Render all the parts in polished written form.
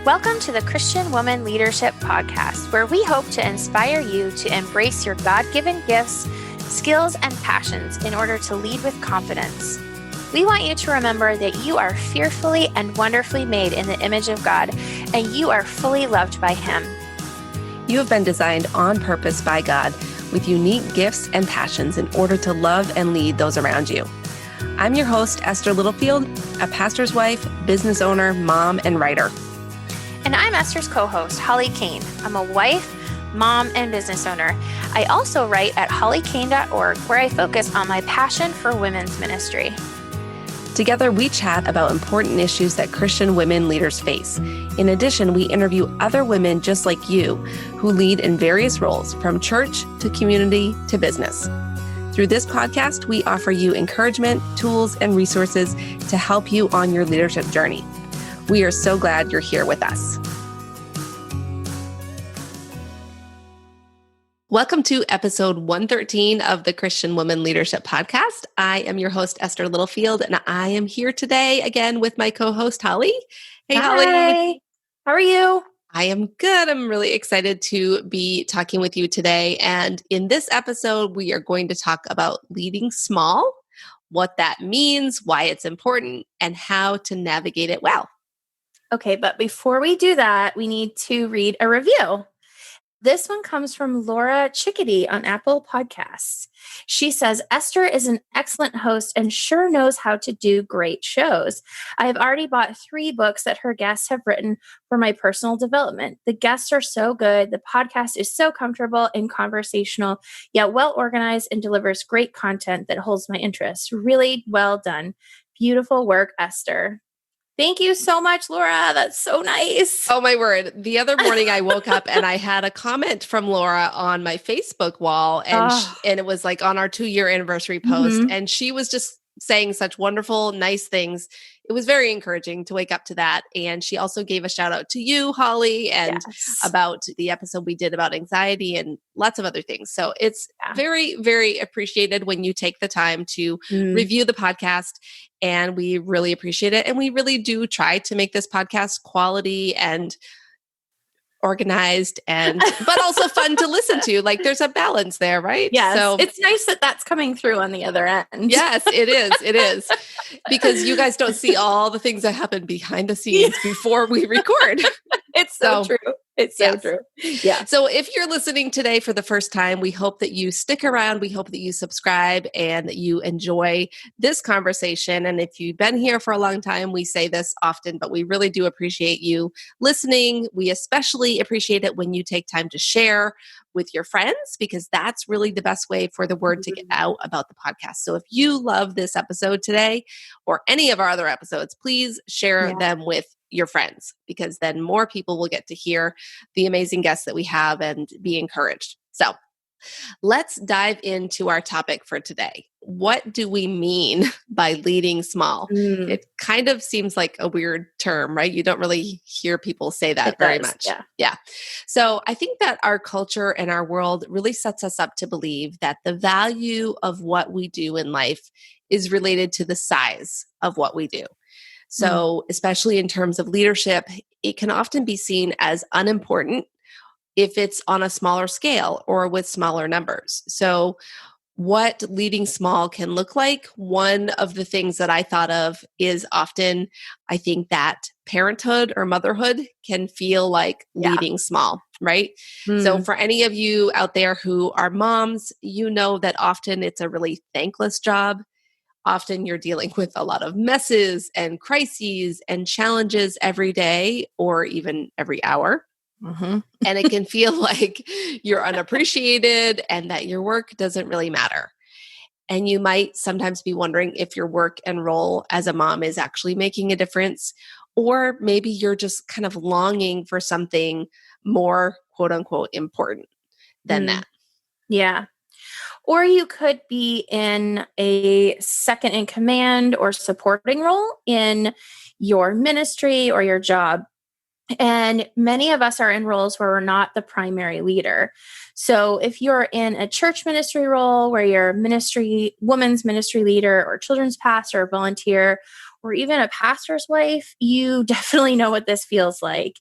Welcome to the Christian Woman Leadership Podcast, where we hope to inspire you to embrace your God-given gifts, skills, and passions in order to lead with confidence. We want you to remember that you are fearfully and wonderfully made in the image of God, and you are fully loved by Him. You have been designed on purpose by God with unique gifts and passions in order to love and lead those around you. I'm your host, Esther Littlefield, a pastor's wife, business owner, mom, and writer. And I'm Esther's co-host, Holly Kane. I'm a wife, mom, and business owner. I also write at hollykane.org, where I focus on my passion for women's ministry. Together, we chat about important issues that Christian women leaders face. In addition, we interview other women just like you who lead in various roles, from church to community to business. Through this podcast, we offer you encouragement, tools, and resources to help you on your leadership journey. We are so glad you're here with us. Welcome to episode 113 of the Christian Woman Leadership Podcast. I am your host, Esther Littlefield, and I am here today again with my co-host, Holly. Hey, Hi. Holly. How are you? I am good. I'm really excited to be talking with you today. And in this episode, we are going to talk about leading small, what that means, why it's important, and how to navigate it well. Okay, but before we do that, we need to read a review. This one comes from Laura Chickadee on Apple Podcasts. She says, Esther is an excellent host and sure knows how to do great shows. I have already bought 3 books that her guests have written for my personal development. The guests are so good. The podcast is so comfortable and conversational, yet well organized and delivers great content that holds my interest. Really well done. Beautiful work, Esther. Thank you so much, Laura. That's so nice. Oh, my word. The other morning I woke up and I had a comment from Laura on my Facebook wall, and and it was like on our 2-year anniversary post. Mm-hmm. And she was just saying such wonderful, nice things. It was very encouraging to wake up to that. And she also gave a shout out to you, Holly, and about the episode we did about anxiety and lots of other things. So it's very, very appreciated when you take the time to review the podcast. And we really appreciate it. And we really do try to make this podcast quality and organized and but also fun to listen to. Like there's a balance there, right? Yes. So it's nice that that's coming through on the other end. Yes, it is. It is. Because you guys don't see all the things that happen behind the scenes before we record. It's so true. It's so true. Yeah. So if you're listening today for the first time, we hope that you stick around. We hope that you subscribe and that you enjoy this conversation. And if you've been here for a long time, we say this often, but we really do appreciate you listening. We especially appreciate it when you take time to share with your friends, because that's really the best way for the word to get out about the podcast. So if you love this episode today or any of our other episodes, please share them with your friends, because then more people will get to hear the amazing guests that we have and be encouraged. So let's dive into our topic for today. What do we mean by leading small? It kind of seems like a weird term, right? You don't really hear people say that very much. Yeah. So I think that our culture and our world really sets us up to believe that the value of what we do in life is related to the size of what we do. So especially in terms of leadership, it can often be seen as unimportant if it's on a smaller scale or with smaller numbers. So what leading small can look like, one of the things that I thought of is often, I think that parenthood or motherhood can feel like leading small, right? So for any of you out there who are moms, you know that often it's a really thankless job. Often you're dealing with a lot of messes and crises and challenges every day or even every hour. And it can feel like you're unappreciated and that your work doesn't really matter. And you might sometimes be wondering if your work and role as a mom is actually making a difference, or maybe you're just kind of longing for something more quote unquote important than that. Yeah. Or you could be in a second in command or supporting role in your ministry or your job. And many of us are in roles where we're not the primary leader. So if you're in a church ministry role where you're women's ministry leader or children's pastor or volunteer, or even a pastor's wife, you definitely know what this feels like.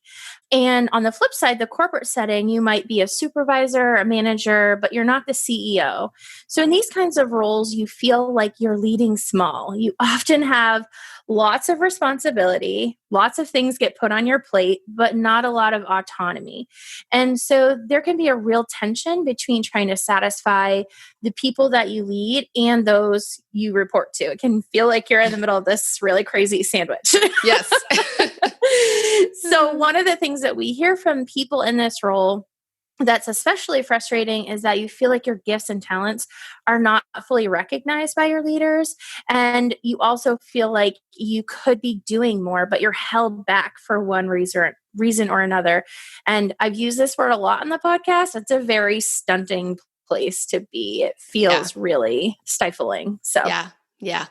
And on the flip side, the corporate setting, you might be a supervisor, a manager, but you're not the CEO. So in these kinds of roles, you feel like you're leading small. You often have lots of responsibility, lots of things get put on your plate, but not a lot of autonomy. And so there can be a real tension between trying to satisfy the people that you lead and those you report to. It can feel like you're in the middle of this really crazy sandwich. Yes. So, one of the things that we hear from people in this role that's especially frustrating is that you feel like your gifts and talents are not fully recognized by your leaders. And you also feel like you could be doing more, but you're held back for one reason or another. And I've used this word a lot on the podcast. It's a very stunting place to be. It Yeah. feels really stifling. So, Yeah. Yeah.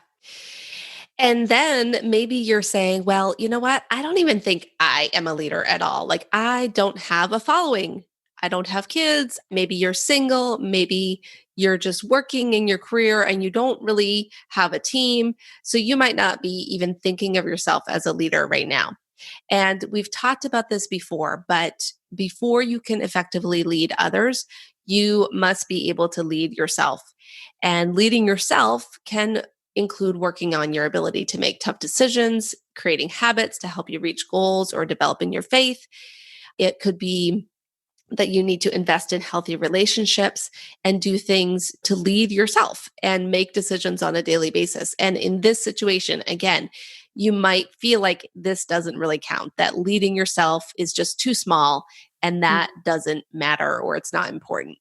And then maybe you're saying, well, you know what? I don't even think I am a leader at all. Like, I don't have a following. I don't have kids. Maybe you're single. Maybe you're just working in your career and you don't really have a team. So you might not be even thinking of yourself as a leader right now. And we've talked about this before, but before you can effectively lead others, you must be able to lead yourself. And leading yourself can include working on your ability to make tough decisions, creating habits to help you reach goals, or developing your faith. It could be that you need to invest in healthy relationships and do things to lead yourself and make decisions on a daily basis. And in this situation, again, you might feel like this doesn't really count, that leading yourself is just too small and that doesn't matter or it's not important.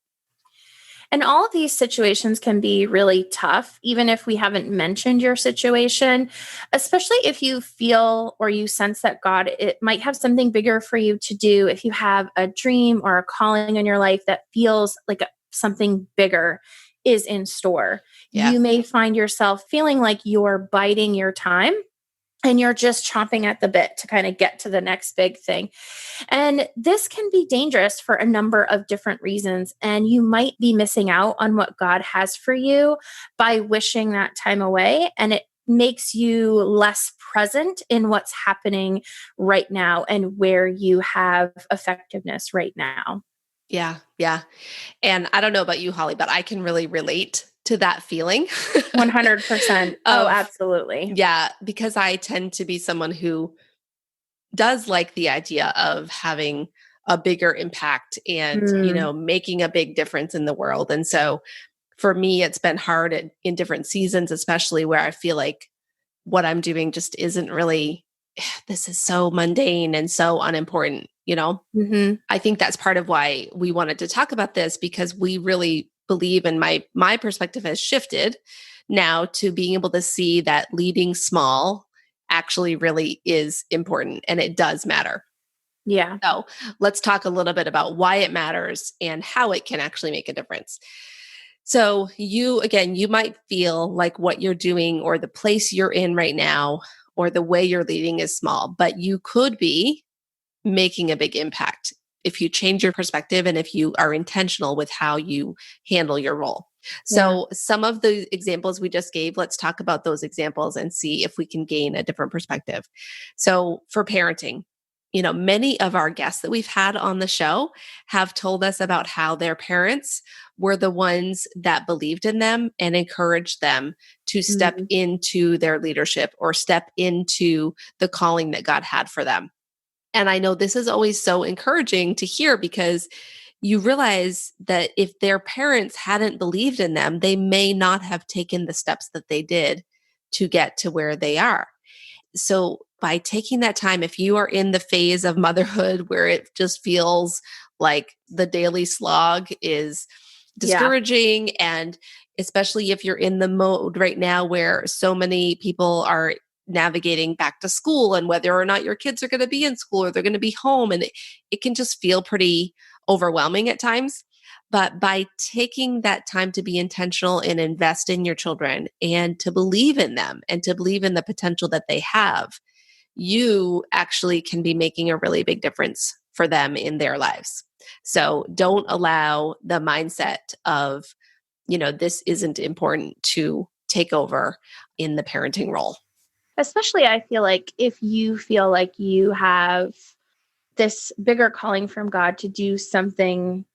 and all of these situations can be really tough, even if we haven't mentioned your situation, especially if you feel or you sense that God, it might have something bigger for you to do. If you have a dream or a calling in your life that feels like something bigger is in store, Yeah. you may find yourself feeling like you're biding your time and you're just chomping at the bit to kind of get to the next big thing. And this can be dangerous for a number of different reasons. And you might be missing out on what God has for you by wishing that time away. And it makes you less present in what's happening right now and where you have effectiveness right now. Yeah. Yeah. And I don't know about you, Holly, but I can really relate to that feeling 100%. Oh, of, absolutely. yeah, because I tend to be someone who does like the idea of having a bigger impact and, Mm, making a big difference in the world. And so for me, it's been hard in different seasons, especially where I feel like what I'm doing just isn't really, this is so mundane and so unimportant. hmm I think that's part of why we wanted to talk about this because we really believe, and my perspective has shifted now to being able to see that leading small actually really is important and it does matter. Yeah. So let's talk a little bit about why it matters and how it can actually make a difference. So you might feel like what you're doing or the place you're in right now or the way you're leading is small, but you could be making a big impact if you change your perspective and if you are intentional with how you handle your role. Yeah. So, some of the examples we just gave, let's talk about those examples and see if we can gain a different perspective. So, for parenting, many of our guests that we've had on the show have told us about how their parents were the ones that believed in them and encouraged them to step Mm, into their leadership or step into the calling that God had for them. And I know this is always so encouraging to hear because you realize that if their parents hadn't believed in them, they may not have taken the steps that they did to get to where they are. So, by taking that time, if you are in the phase of motherhood where it just feels like the daily slog is yeah. discouraging, and especially if you're in the mode right now where so many people are navigating back to school and whether or not your kids are going to be in school or they're going to be home, and it can just feel pretty overwhelming at times. But by taking that time to be intentional and invest in your children and to believe in them and to believe in the potential that they have, you actually can be making a really big difference for them in their lives. So don't allow the mindset of, this isn't important to take over in the parenting role. especially I feel like if you feel like you have this bigger calling from God to do something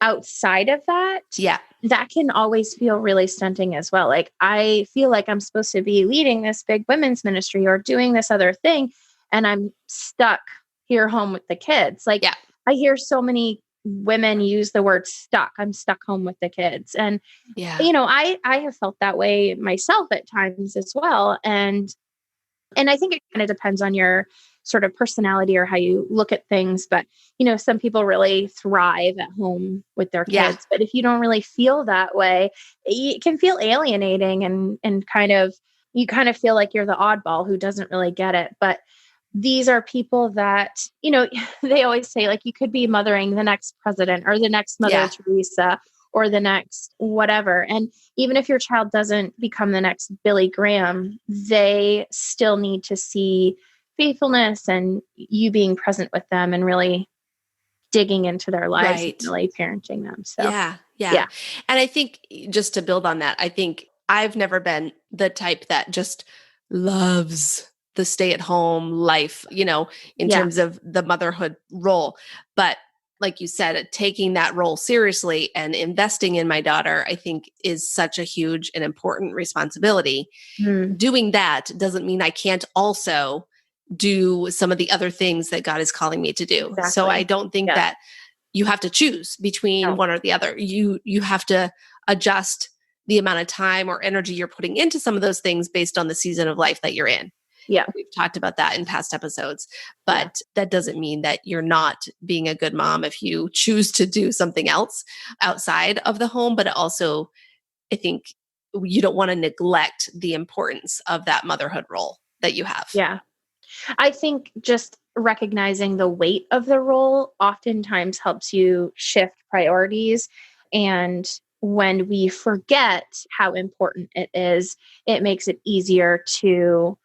outside of that, Yeah. that can always feel really stunting as well. Like, I feel like I'm supposed to be leading this big women's ministry or doing this other thing, and I'm stuck here home with the kids. Like, Yeah. I hear so many women use the word stuck. I'm stuck home with the kids. And, Yeah. I have felt that way myself at times as well. And I think it kind of depends on your sort of personality or how you look at things. But, some people really thrive at home with their Yeah. kids. But if you don't really feel that way, it can feel alienating and you kind of feel like you're the oddball who doesn't really get it. But these are people that, they always say, like, you could be mothering the next president or the next Mother Yeah. Teresa or the next whatever. And even if your child doesn't become the next Billy Graham, they still need to see faithfulness and you being present with them and really digging into their lives and Right. really parenting them. So, Yeah. Yeah. yeah, And I think just to build on that, I think I've never been the type that just loves the stay at home life, in yeah, terms of the motherhood role. But like you said, taking that role seriously and investing in my daughter, I think is such a huge and important responsibility. mm, Doing that doesn't mean I can't also do some of the other things that God is calling me to do. So I exactly. don't think Yeah, that you have to choose between no, one or the other. You have to adjust the amount of time or energy you're putting into some of those things based on the season of life that you're in. yeah, We've talked about that in past episodes, yeah, but that doesn't mean that you're not being a good mom if you choose to do something else outside of the home. But also, I think you don't want to neglect the importance of that motherhood role that you have. yeah. I think just recognizing the weight of the role oftentimes helps you shift priorities. And when we forget how important it is, it makes it easier to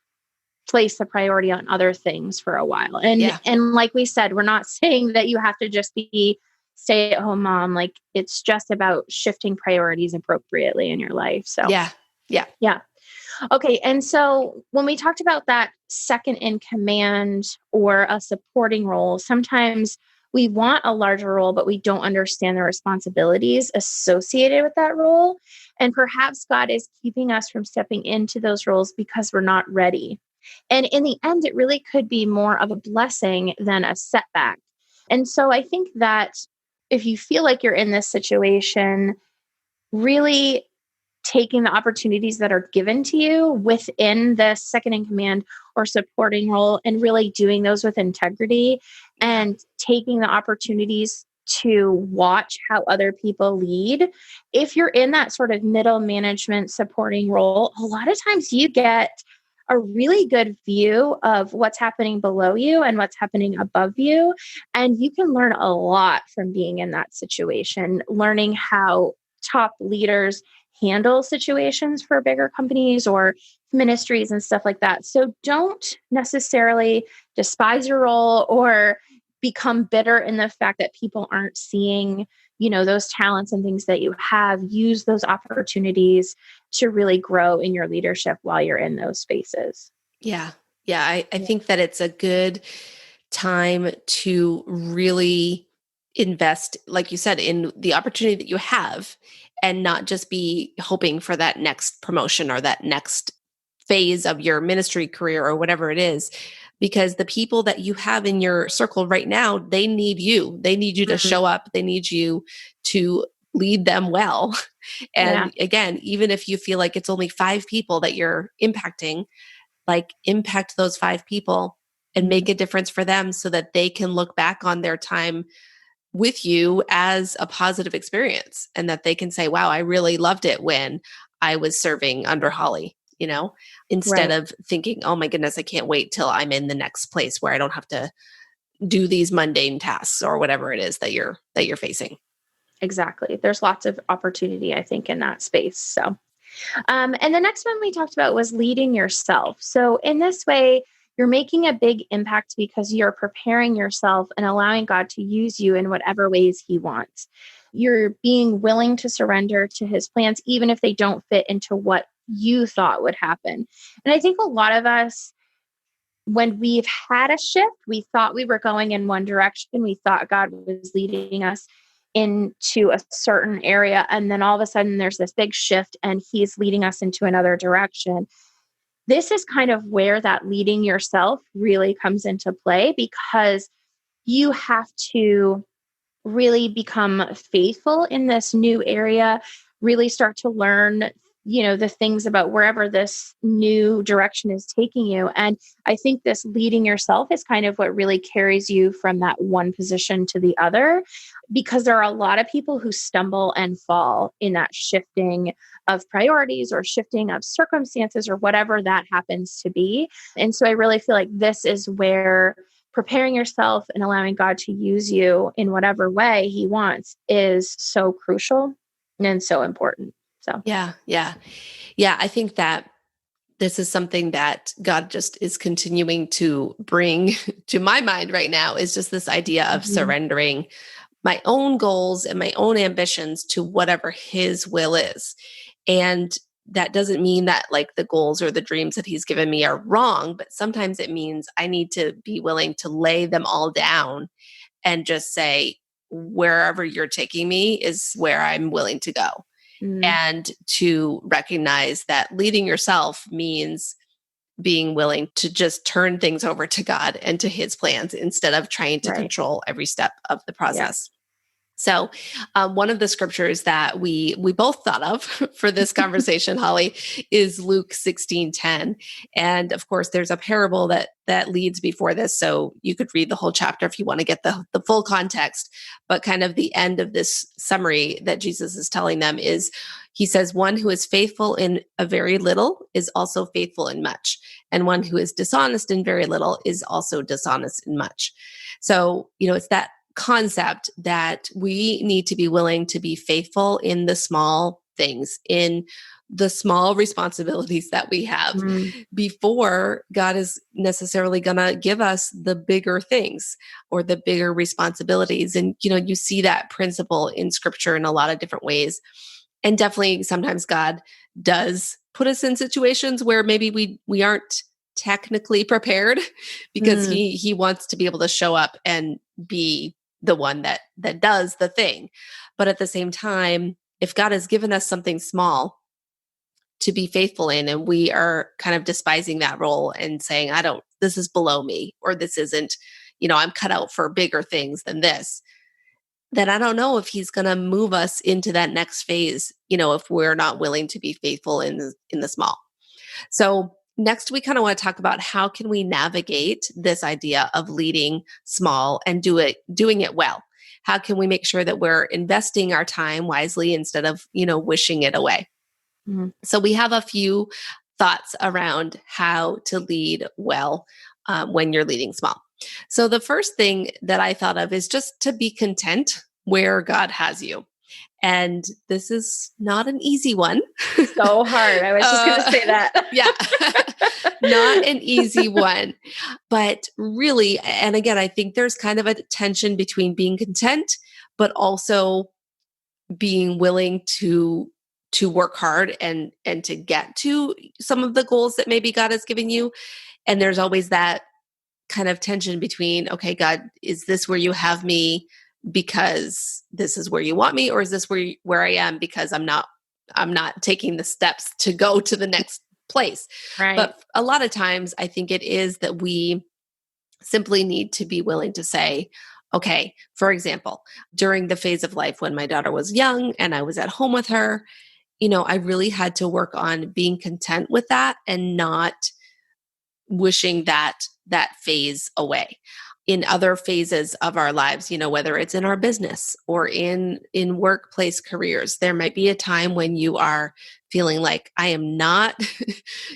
place the priority on other things for a while. And Yeah. and like we said, we're not saying that you have to just be stay-at-home mom. Like, it's just about shifting priorities appropriately in your life. So, Yeah. Yeah. yeah. Okay. And so when we talked about that second in command or a supporting role, sometimes we want a larger role, but we don't understand the responsibilities associated with that role. And perhaps God is keeping us from stepping into those roles because we're not ready. And in the end, it really could be more of a blessing than a setback. And so I think that if you feel like you're in this situation, really taking the opportunities that are given to you within the second in command or supporting role and really doing those with integrity Yeah. and taking the opportunities to watch how other people lead. If you're in that sort of middle management supporting role, a lot of times you get a really good view of what's happening below you and what's happening above you. And you can learn a lot from being in that situation, learning how top leaders handle situations for bigger companies or ministries and stuff like that. So don't necessarily despise your role or become bitter in the fact that people aren't seeing, those talents and things that you have. Use those opportunities to really grow in your leadership while you're in those spaces. Yeah. Yeah. I Yeah. think that it's a good time to really invest, like you said, in the opportunity that you have and not just be hoping for that next promotion or that next phase of your ministry career or whatever it is. Because the people that you have in your circle right now, they need you. They need you to Mhm. show up. They need you to lead them well. Yeah. And again, even if you feel like it's only 5 people that you're impacting, like impact those 5 people and Mhm. make a difference for them so that they can look back on their time with you as a positive experience and that they can say, wow, I really loved it when I was serving under Holly, instead Right. of thinking, oh my goodness, I can't wait till I'm in the next place where I don't have to do these mundane tasks or whatever it is that you're facing. Exactly. There's lots of opportunity, I think, in that space. So, and the next one we talked about was leading yourself. So, in this way, you're making a big impact because you're preparing yourself and allowing God to use you in whatever ways He wants. You're being willing to surrender to His plans, even if they don't fit into what you thought would happen. And I think a lot of us, when we've had a shift, we thought we were going in one direction. We thought God was leading us into a certain area. And then all of a sudden there's this big shift and he's leading us into another direction. This is kind of where that leading yourself really comes into play, because you have to really become faithful in this new area, really start to learn, the things about wherever this new direction is taking you. And I think this leading yourself is kind of what really carries you from that one position to the other, because there are a lot of people who stumble and fall in that shifting of priorities or shifting of circumstances or whatever that happens to be. And so I really feel like this is where preparing yourself and allowing God to use you in whatever way he wants is so crucial and so important. So, Yeah. I think that this is something that God just is continuing to bring to my mind right now, is just this idea of surrendering my own goals and my own ambitions to whatever his will is. And that doesn't mean that like the goals or the dreams that he's given me are wrong, but sometimes it means I need to be willing to lay them all down and just say, wherever you're taking me is where I'm willing to go. And to recognize that leading yourself means being willing to just turn things over to God and to his plans instead of trying to control every step of the process. So one of the scriptures that we both thought of for this conversation, Holly, is Luke 16:10. And of course, there's a parable that leads before this. So you could read the whole chapter if you want to get the full context. But kind of the end of this summary that Jesus is telling them is, he says, one who is faithful in a very little is also faithful in much. And one who is dishonest in very little is also dishonest in much. So, it's that concept that we need to be willing to be faithful in the small things, in the small responsibilities that we have before God is necessarily going to give us the bigger things or the bigger responsibilities. And, you see that principle in scripture in a lot of different ways. And definitely sometimes God does put us in situations where maybe we aren't technically prepared because he wants to be able to show up and be the one that does the thing. But at the same time, if God has given us something small to be faithful in, and we are kind of despising that role and saying, this is below me, or this isn't, I'm cut out for bigger things than this, then I don't know if he's going to move us into that next phase, if we're not willing to be faithful in the small. So next, we kind of want to talk about how can we navigate this idea of leading small and doing it well. How can we make sure that we're investing our time wisely instead of, wishing it away? So we have a few thoughts around how to lead well when you're leading small. So the first thing that I thought of is just to be content where God has you. And this is not an easy one. So hard. I was just going to say that. Yeah. Not an easy one. But really, and again, I think there's kind of a tension between being content, but also being willing to work hard and to get to some of the goals that maybe God has given you. And there's always that kind of tension between, okay, God, is this where you have me because this is where you want me, or is this where I am because I'm not taking the steps to go to the next place? Right. But a lot of times I think it is that we simply need to be willing to say, okay, for example, during the phase of life when my daughter was young and I was at home with her, I really had to work on being content with that and not wishing that phase away. In other phases of our lives, whether it's in our business or in workplace careers, there might be a time when you are feeling like I am not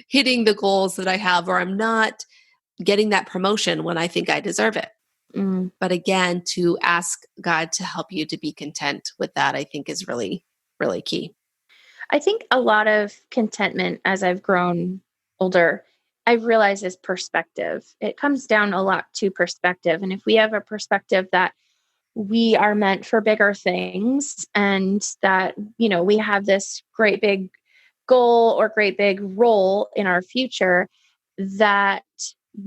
hitting the goals that I have, or I'm not getting that promotion when I think I deserve it. But again, to ask God to help you to be content with that, I think is really, really key. I think a lot of contentment as I've grown older, I've realized is perspective. It comes down a lot to perspective. And if we have a perspective that we are meant for bigger things and that, we have this great big goal or great big role in our future, that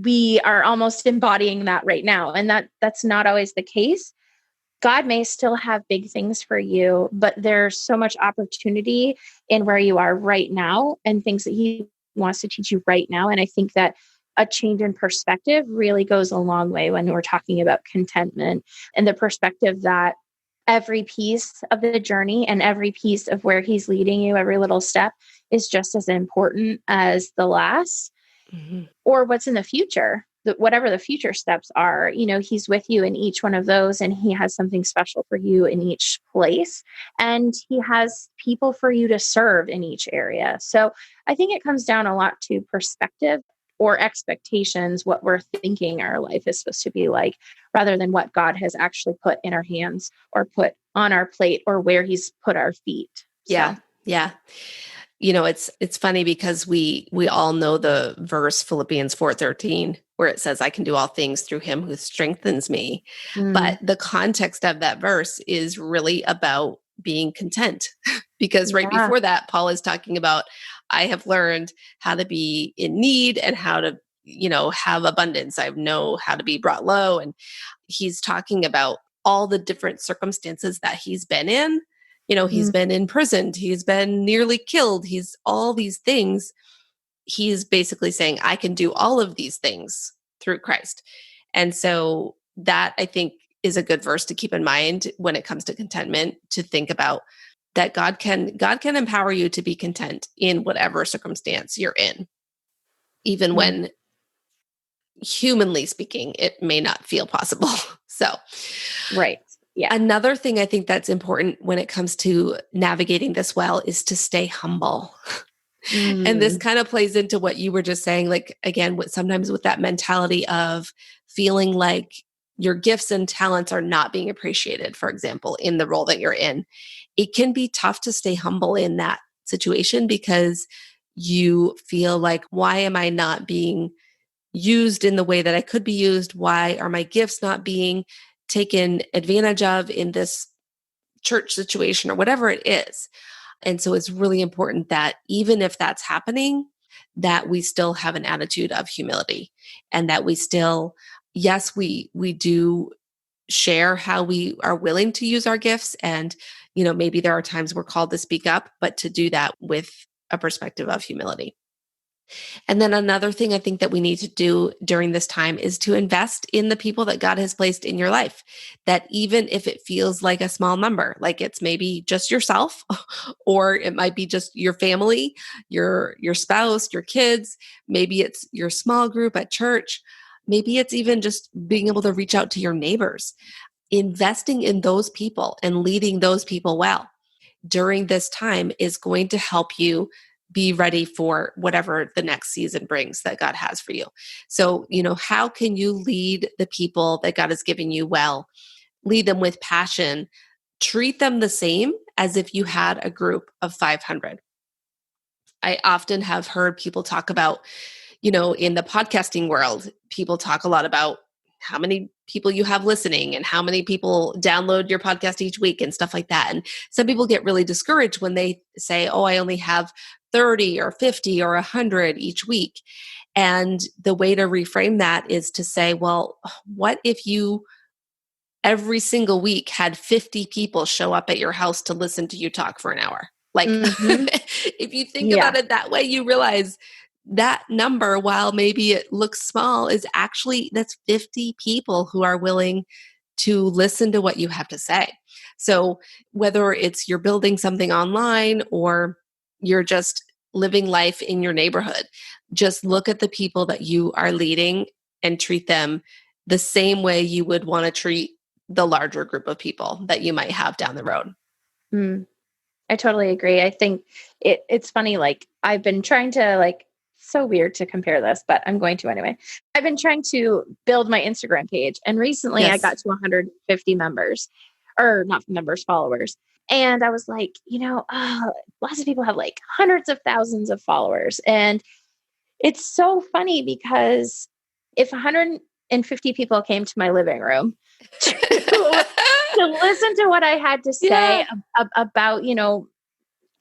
we are almost embodying that right now. And that's not always the case. God may still have big things for you, but there's so much opportunity in where you are right now and things that he wants to teach you right now. And I think that a change in perspective really goes a long way when we're talking about contentment, and the perspective that every piece of the journey and every piece of where he's leading you, every little step, is just as important as the last or what's in the future. Whatever the future steps are, he's with you in each one of those, and he has something special for you in each place. And he has people for you to serve in each area. So I think it comes down a lot to perspective or expectations, what we're thinking our life is supposed to be like, rather than what God has actually put in our hands or put on our plate or where he's put our feet. Yeah. Yeah. It's funny because we all know the verse Philippians 4:13, where it says, I can do all things through him who strengthens me. But the context of that verse is really about being content because right before that, Paul is talking about, I have learned how to be in need and how to, have abundance. I know how to be brought low. And he's talking about all the different circumstances that he's been in. He's been imprisoned, he's been nearly killed, he's all these things. He's basically saying, I can do all of these things through Christ. And so that, I think, is a good verse to keep in mind when it comes to contentment, to think about that God can empower you to be content in whatever circumstance you're in, even when, humanly speaking, it may not feel possible. So, right. Yeah. Another thing I think that's important when it comes to navigating this well is to stay humble. And this kind of plays into what you were just saying, like, again, sometimes with that mentality of feeling like your gifts and talents are not being appreciated, for example, in the role that you're in. It can be tough to stay humble in that situation because you feel like, why am I not being used in the way that I could be used? Why are my gifts not being taken advantage of in this church situation or whatever it is? And so it's really important that even if that's happening, that we still have an attitude of humility, and that we still, yes, we do share how we are willing to use our gifts. And, maybe there are times we're called to speak up, but to do that with a perspective of humility. And then another thing I think that we need to do during this time is to invest in the people that God has placed in your life. That even if it feels like a small number, like it's maybe just yourself, or it might be just your family, your spouse, your kids, maybe it's your small group at church, maybe it's even just being able to reach out to your neighbors. Investing in those people and leading those people well during this time is going to help you be ready for whatever the next season brings that God has for you. So, how can you lead the people that God has given you well? Lead them with passion. Treat them the same as if you had a group of 500. I often have heard people talk about, in the podcasting world, people talk a lot about how many people you have listening and how many people download your podcast each week and stuff like that. And some people get really discouraged when they say, oh, I only have 30 or 50 or 100 each week. And the way to reframe that is to say, well, what if you every single week had 50 people show up at your house to listen to you talk for an hour? Like, if you think about it that way, you realize that number, while maybe it looks small, is actually, that's 50 people who are willing to listen to what you have to say. So whether it's you're building something online or you're just living life in your neighborhood, just look at the people that you are leading and treat them the same way you would want to treat the larger group of people that you might have down the road. I totally agree. I think it's funny. Like, I've been trying to, so weird to compare this, but I'm going to anyway. I've been trying to build my Instagram page, and recently I got to 150 members, or not members, followers. And I was like, lots of people have like hundreds of thousands of followers. And it's so funny because if 150 people came to my living room to listen to what I had to say about,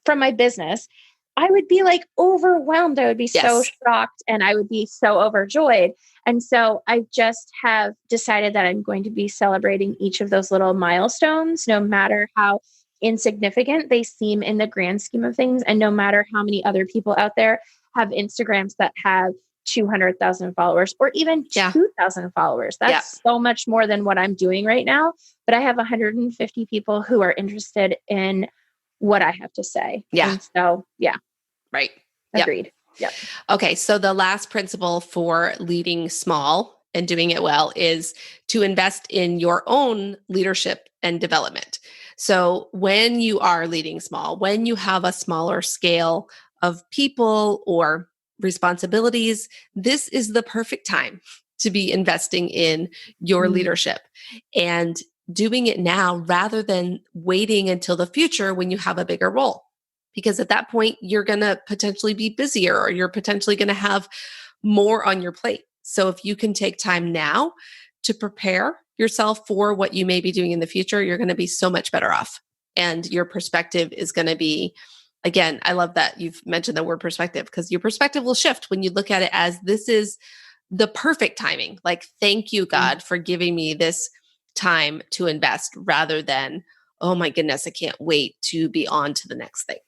from my business, I would be like overwhelmed. I would be so Yes. shocked and I would be so overjoyed. And so I just have decided that I'm going to be celebrating each of those little milestones, no matter how insignificant they seem in the grand scheme of things. And no matter how many other people out there have Instagrams that have 200,000 followers or even Yeah. 2,000 followers. That's so much more than what I'm doing right now. But I have 150 people who are interested in what I have to say. Yeah. And so, yeah. Right. Agreed. Yep. Okay. So the last principle for leading small and doing it well is to invest in your own leadership and development. So when you are leading small, when you have a smaller scale of people or responsibilities, this is the perfect time to be investing in your leadership and doing it now rather than waiting until the future when you have a bigger role. Because at that point, you're going to potentially be busier or you're potentially going to have more on your plate. So if you can take time now to prepare yourself for what you may be doing in the future, you're going to be so much better off. And your perspective is going to be, again, I love that you've mentioned the word perspective, because your perspective will shift when you look at it as this is the perfect timing. Like, thank you, God, for giving me this time to invest rather than, oh my goodness, I can't wait to be on to the next thing.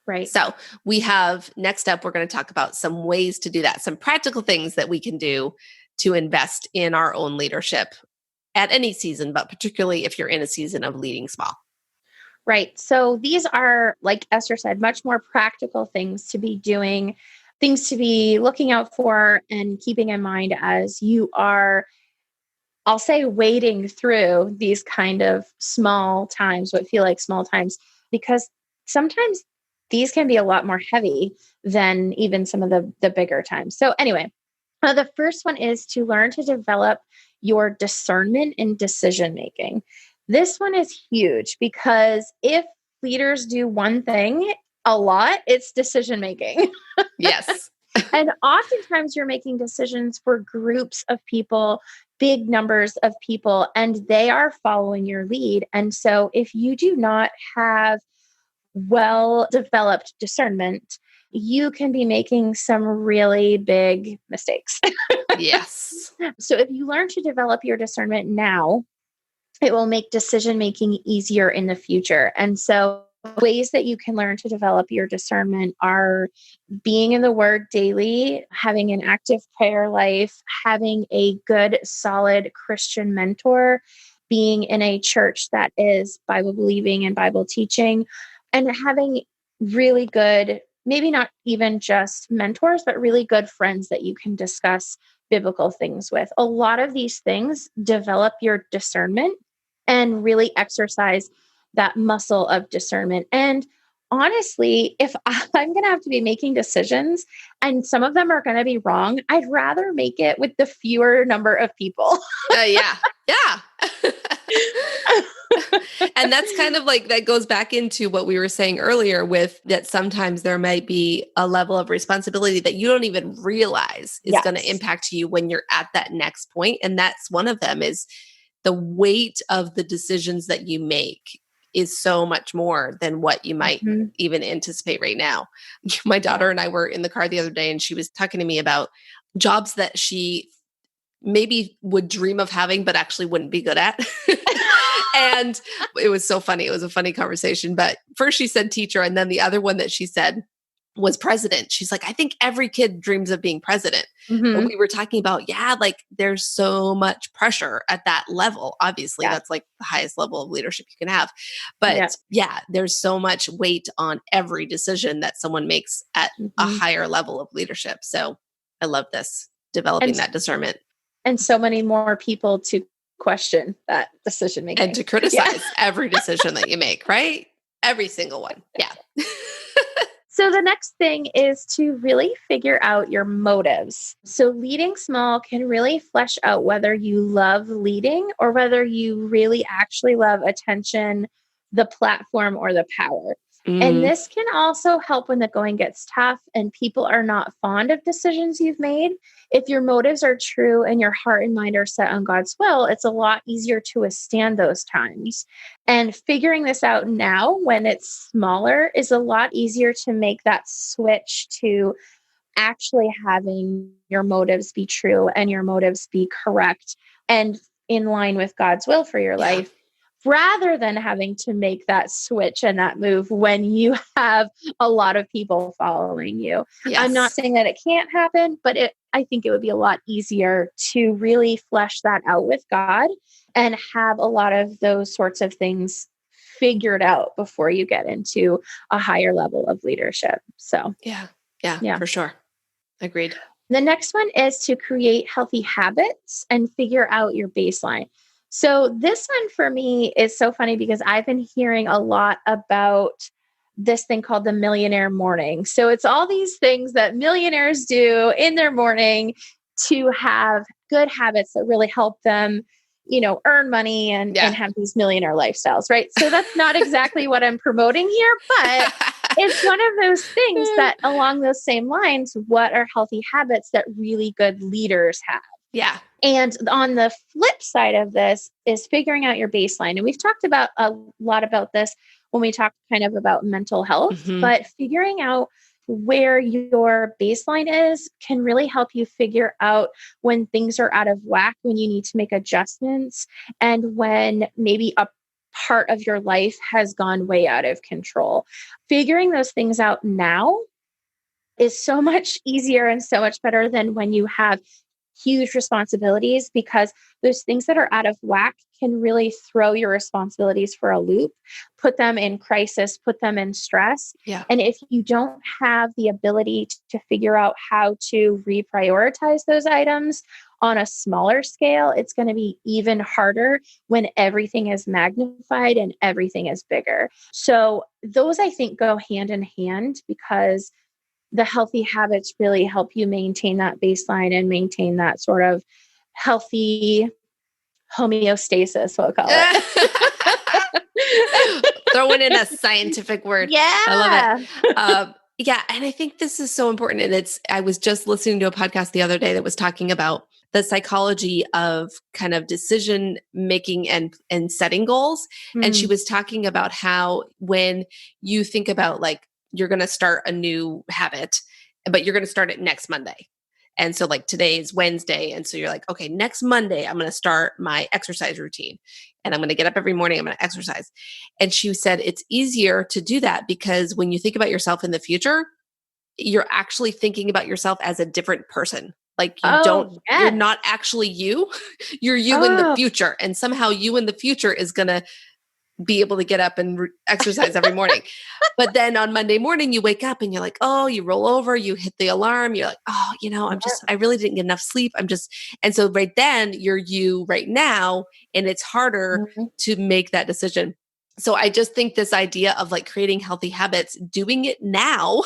Right. So we have, next up, we're going to talk about some ways to do that, some practical things that we can do to invest in our own leadership at any season, but particularly if you're in a season of leading small. Right. So these are, like Esther said, much more practical things to be doing, things to be looking out for and keeping in mind as you are, I'll say, wading through these kind of small times, what feel like small times, because sometimes these can be a lot more heavy than even some of the bigger times. So anyway, the first one is to learn to develop your discernment in decision making. This one is huge because if leaders do one thing a lot, it's decision making. Yes. And oftentimes you're making decisions for groups of people, big numbers of people, and they are following your lead. And so if you do not have well developed discernment, you can be making some really big mistakes. Yes. So if you learn to develop your discernment now, it will make decision making easier in the future. And so ways that you can learn to develop your discernment are being in the word daily, having an active prayer life, having a good, solid Christian mentor, being in a church that is Bible believing and Bible teaching, and having really good, maybe not even just mentors, but really good friends that you can discuss biblical things with. A lot of these things develop your discernment and really exercise that muscle of discernment. And honestly, if I'm going to have to be making decisions and some of them are going to be wrong, I'd rather make it with the fewer number of people. Yeah. Yeah. And that's kind of like, that goes back into what we were saying earlier with that sometimes there might be a level of responsibility that you don't even realize is going to impact you when you're at that next point. And that's one of them is the weight of the decisions that you make is so much more than what you might even anticipate right now. My daughter and I were in the car the other day and she was talking to me about jobs that she maybe would dream of having, but actually wouldn't be good at. And it was so funny. It was a funny conversation. But first she said teacher, and then the other one that she said was president. She's like, I think every kid dreams of being president. And we were talking about, like there's so much pressure at that level. Obviously, that's like the highest level of leadership you can have. But there's so much weight on every decision that someone makes at a higher level of leadership. So I love this, developing that discernment. And so many more people to question that decision making. And to criticize every decision that you make, right? Every single one. Yeah. So the next thing is to really figure out your motives. So leading small can really flesh out whether you love leading or whether you really actually love attention, the platform, or the power. And this can also help when the going gets tough and people are not fond of decisions you've made. If your motives are true and your heart and mind are set on God's will, it's a lot easier to withstand those times. And figuring this out now when it's smaller is a lot easier to make that switch to actually having your motives be true and your motives be correct and in line with God's will for your life, rather than having to make that switch and that move when you have a lot of people following you. Yes. I'm not saying that it can't happen, but I think it would be a lot easier to really flesh that out with God and have a lot of those sorts of things figured out before you get into a higher level of leadership. So, yeah, for sure. Agreed. The next one is to create healthy habits and figure out your baseline. So this one for me is so funny because I've been hearing a lot about this thing called the millionaire morning. So it's all these things that millionaires do in their morning to have good habits that really help them, earn money and have these millionaire lifestyles, right? So that's not exactly what I'm promoting here, but it's one of those things that along those same lines, what are healthy habits that really good leaders have? Yeah. And on the flip side of this is figuring out your baseline. And we've talked about a lot about this when we talked kind of about mental health, but figuring out where your baseline is can really help you figure out when things are out of whack, when you need to make adjustments, and when maybe a part of your life has gone way out of control. Figuring those things out now is so much easier and so much better than when you have huge responsibilities, because those things that are out of whack can really throw your responsibilities for a loop, put them in crisis, put them in stress. Yeah. And if you don't have the ability to figure out how to reprioritize those items on a smaller scale, it's going to be even harder when everything is magnified and everything is bigger. So those, I think, go hand in hand, because the healthy habits really help you maintain that baseline and maintain that sort of healthy homeostasis, we'll call it. Throwing in a scientific word. Yeah. I love it. And I think this is so important. And I was just listening to a podcast the other day that was talking about the psychology of kind of decision making and setting goals. And she was talking about how when you think about like, you're going to start a new habit, but you're going to start it next Monday. And so like today is Wednesday. And so you're like, okay, next Monday, I'm going to start my exercise routine and I'm going to get up every morning. I'm going to exercise. And she said, it's easier to do that because when you think about yourself in the future, you're actually thinking about yourself as a different person. Like you're not actually you, you're you in the future. And somehow you in the future is going to be able to get up and exercise every morning. But then on Monday morning, you wake up and you're like, oh, you roll over, you hit the alarm. You're like, oh, I really didn't get enough sleep. And so right then you're you right now, and it's harder to make that decision. So I just think this idea of like creating healthy habits, doing it now,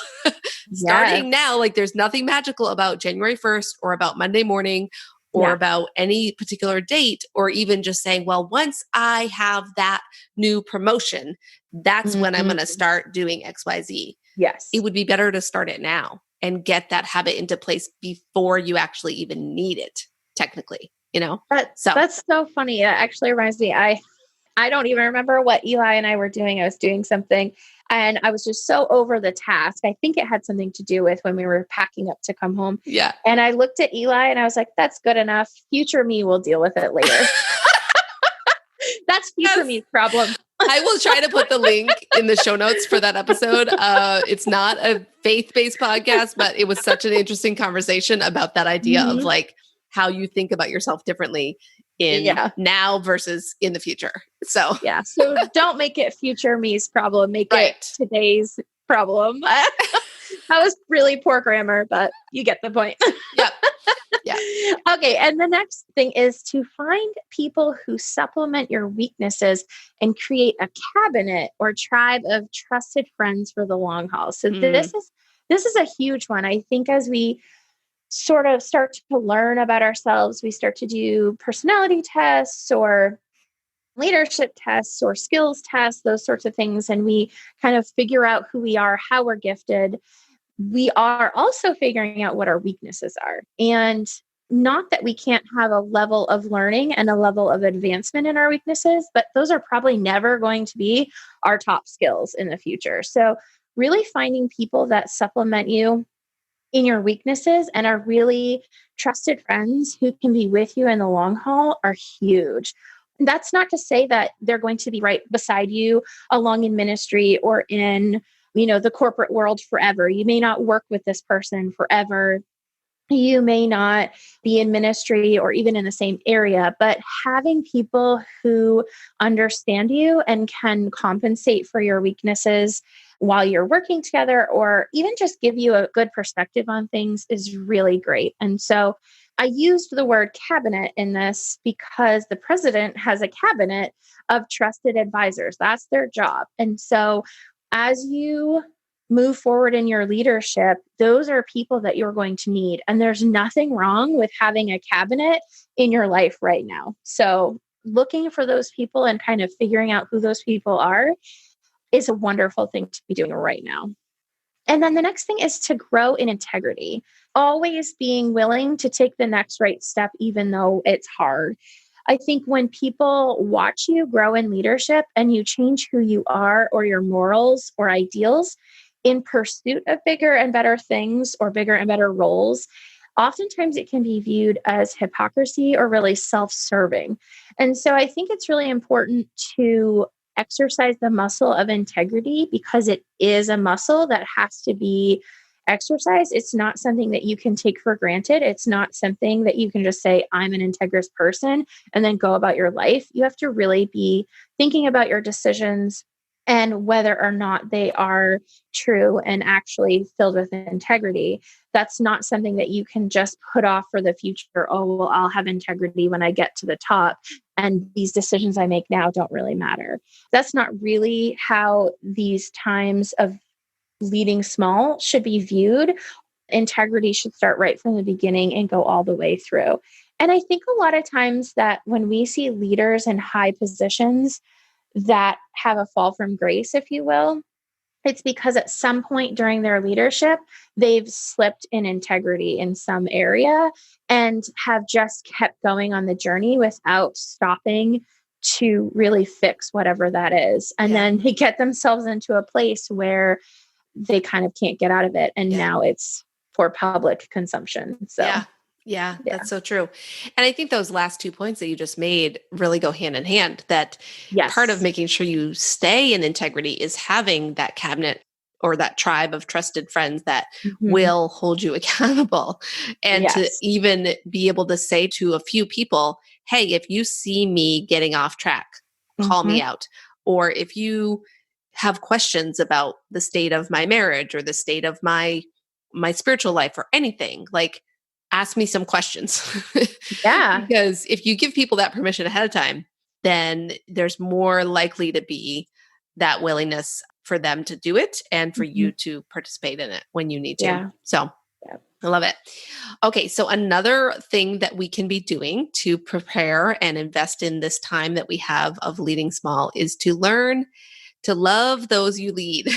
starting now, like there's nothing magical about January 1st or about Monday morning or about any particular date, or even just saying, well, once I have that new promotion, that's when I'm going to start doing XYZ. Yes. It would be better to start it now and get that habit into place before you actually even need it, technically, That's so funny. It actually reminds me, I don't even remember what Eli and I were doing. I was doing something and I was just so over the task. I think it had something to do with when we were packing up to come home. Yeah. And I looked at Eli and I was like, that's good enough. Future me will deal with it later. That's future me's problem. I will try to put the link in the show notes for that episode. It's not a faith-based podcast, but it was such an interesting conversation about that idea of like how you think about yourself differently in now versus in the future. So don't make it future me's problem. Make it today's problem. That was really poor grammar, but you get the point. Yep. Yeah. Okay. And the next thing is to find people who supplement your weaknesses and create a cabinet or tribe of trusted friends for the long haul. So this is a huge one. I think as we sort of start to learn about ourselves, we start to do personality tests or leadership tests or skills tests, those sorts of things, and we kind of figure out who we are, how we're gifted, we are also figuring out what our weaknesses are. And not that we can't have a level of learning and a level of advancement in our weaknesses, but those are probably never going to be our top skills in the future. So, really finding people that supplement you in your weaknesses and are really trusted friends who can be with you in the long haul are huge. That's not to say that they're going to be right beside you along in ministry or in, the corporate world forever. You may not work with this person forever. You may not be in ministry or even in the same area, but having people who understand you and can compensate for your weaknesses while you're working together, or even just give you a good perspective on things, is really great. And so I used the word cabinet in this because the president has a cabinet of trusted advisors. That's their job. And so as you move forward in your leadership, those are people that you're going to need. And there's nothing wrong with having a cabinet in your life right now. So looking for those people and kind of figuring out who those people are is a wonderful thing to be doing right now. And then the next thing is to grow in integrity, always being willing to take the next right step, even though it's hard. I think when people watch you grow in leadership and you change who you are or your morals or ideals in pursuit of bigger and better things or bigger and better roles, oftentimes it can be viewed as hypocrisy or really self-serving. And so I think it's really important to exercise the muscle of integrity because it is a muscle that has to be exercised. It's not something that you can take for granted. It's not something that you can just say, I'm an integrous person, and then go about your life. You have to really be thinking about your decisions and whether or not they are true and actually filled with integrity. That's not something that you can just put off for the future. Oh, well, I'll have integrity when I get to the top, and these decisions I make now don't really matter. That's not really how these times of leading small should be viewed. Integrity should start right from the beginning and go all the way through. And I think a lot of times that when we see leaders in high positions that have a fall from grace, if you will, it's because at some point during their leadership, they've slipped in integrity in some area and have just kept going on the journey without stopping to really fix whatever that is. And then they get themselves into a place where they kind of can't get out of it. And now it's for public consumption. So Yeah, that's so true. And I think those last 2 points that you just made really go hand in hand, that part of making sure you stay in integrity is having that cabinet or that tribe of trusted friends that will hold you accountable, and to even be able to say to a few people, hey, if you see me getting off track, call me out. Or if you have questions about the state of my marriage or the state of my spiritual life or anything, like, ask me some questions. Because if you give people that permission ahead of time, then there's more likely to be that willingness for them to do it and for you to participate in it when you need to. So I love it. Okay. So another thing that we can be doing to prepare and invest in this time that we have of leading small is to learn to love those you lead,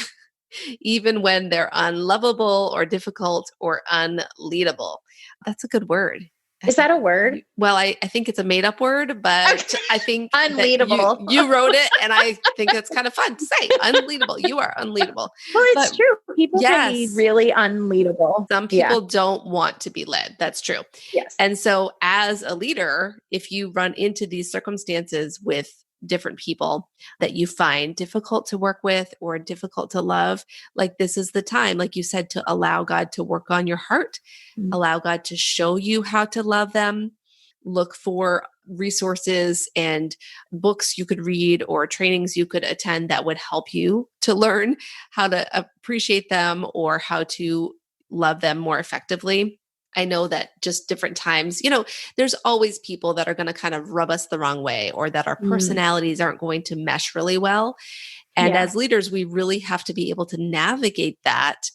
even when they're unlovable or difficult or unleadable. That's a good word. Is that a word? Well, I think it's a made up word, but I think unleadable. You wrote it, and I think that's kind of fun to say. Unleadable. You are unleadable. Well, it's true. People can be really unleadable. Some people don't want to be led. That's true. Yes. And so as a leader, if you run into these circumstances with different people that you find difficult to work with or difficult to love, like, this is the time, like you said, to allow God to work on your heart, allow God to show you how to love them. Look for resources and books you could read or trainings you could attend that would help you to learn how to appreciate them or how to love them more effectively. I know that just different times, there's always people that are going to kind of rub us the wrong way, or that our personalities aren't going to mesh really well. And as leaders, we really have to be able to navigate that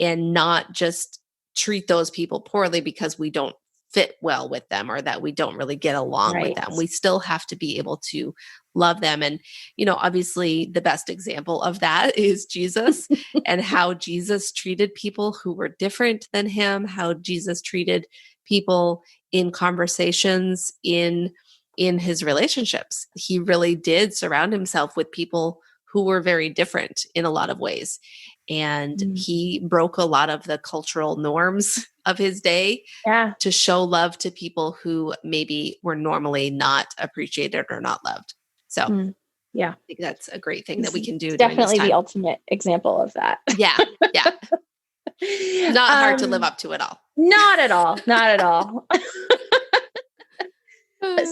and not just treat those people poorly because we don't fit well with them or that we don't really get along with Right. them. We still have to be able to love them. And, obviously the best example of that is Jesus and how Jesus treated people who were different than him, how Jesus treated people in conversations, in his relationships. He really did surround himself with people who were very different in a lot of ways. And he broke a lot of the cultural norms of his day Yeah. to show love to people who maybe were normally not appreciated or not loved. So Yeah. I think that's a great thing that we He's can do during this definitely the time. ultimate example of that. Yeah. Yeah. Not hard to live up to at all. Not at all. Not at all.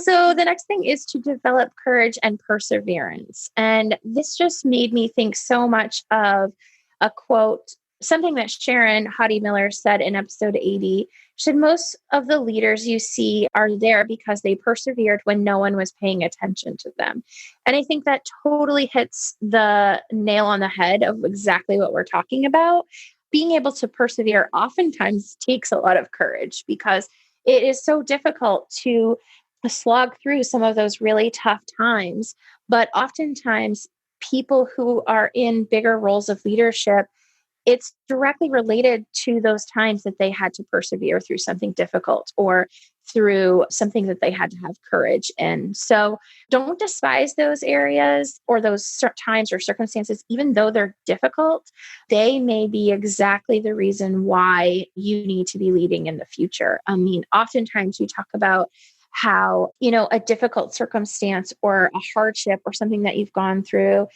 So the next thing is to develop courage and perseverance. And this just made me think so much of a quote, something that Sharon Hottie Miller said in episode 80. She said, most of the leaders you see are there because they persevered when no one was paying attention to them. And I think that totally hits the nail on the head of exactly what we're talking about. Being able to persevere oftentimes takes a lot of courage because it is so difficult to slog through some of those really tough times. But oftentimes, people who are in bigger roles of leadership, it's directly related to those times that they had to persevere through something difficult or through something that they had to have courage in. So don't despise those areas or those times or circumstances, even though they're difficult. They may be exactly the reason why you need to be leading in the future. I mean, oftentimes we talk about how, a difficult circumstance or a hardship or something that you've gone through